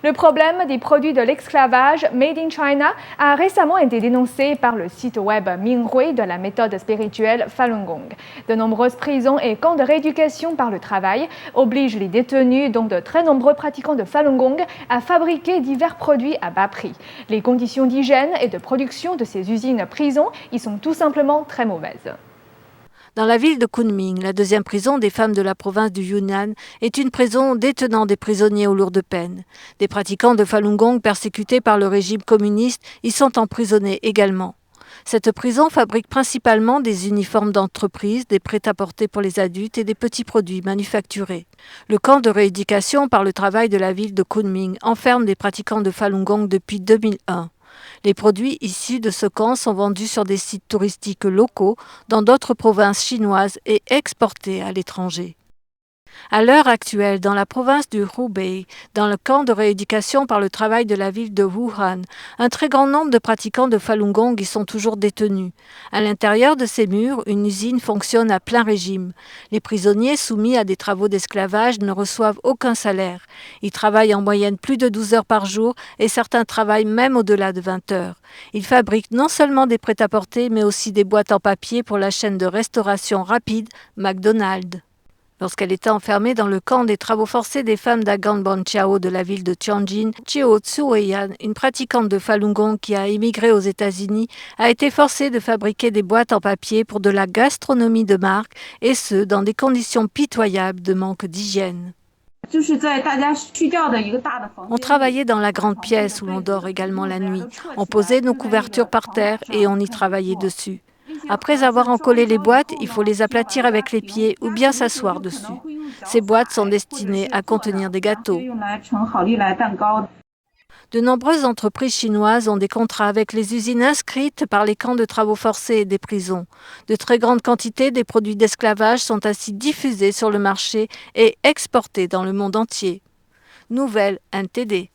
Le problème des produits de l'esclavage Made in China a récemment été dénoncé par le site web Minghui de la méthode spirituelle Falun Gong. De nombreuses prisons et camps de rééducation par le travail obligent les détenus, dont de très nombreux pratiquants de Falun Gong, à fabriquer divers produits à bas prix. Les conditions d'hygiène et de production de ces usines-prisons y sont tout simplement très mauvaises. Dans la ville de Kunming, la deuxième prison des femmes de la province du Yunnan est une prison détenant des prisonniers aux lourdes peines. Des pratiquants de Falun Gong persécutés par le régime communiste y sont emprisonnés également. Cette prison fabrique principalement des uniformes d'entreprise, des prêt-à-porter pour les adultes et des petits produits manufacturés. Le camp de rééducation par le travail de la ville de Kunming enferme des pratiquants de Falun Gong depuis 2001. Les produits issus de ce camp sont vendus sur des sites touristiques locaux dans d'autres provinces chinoises et exportés à l'étranger. À l'heure actuelle, dans la province du Hubei, dans le camp de rééducation par le travail de la ville de Wuhan, un très grand nombre de pratiquants de Falun Gong y sont toujours détenus. À l'intérieur de ces murs, une usine fonctionne à plein régime. Les prisonniers soumis à des travaux d'esclavage ne reçoivent aucun salaire. Ils travaillent en moyenne plus de 12 heures par jour et certains travaillent même au-delà de 20 heures. Ils fabriquent non seulement des prêt-à-porter, mais aussi des boîtes en papier pour la chaîne de restauration rapide McDonald's. Lorsqu'elle était enfermée dans le camp des travaux forcés des femmes d'Agan Bonchao de la ville de Tianjin, Chio Tsuoyan, une pratiquante de Falun Gong qui a émigré aux États-Unis, a été forcée de fabriquer des boîtes en papier pour de la gastronomie de marque, et ce, dans des conditions pitoyables de manque d'hygiène. On travaillait dans la grande pièce où l'on dort également la nuit. On posait nos couvertures par terre et on y travaillait dessus. Après avoir encollé les boîtes, il faut les aplatir avec les pieds ou bien s'asseoir dessus. Ces boîtes sont destinées à contenir des gâteaux. De nombreuses entreprises chinoises ont des contrats avec les usines inscrites par les camps de travaux forcés et des prisons. De très grandes quantités des produits d'esclavage sont ainsi diffusés sur le marché et exportés dans le monde entier. Nouvelle NTD.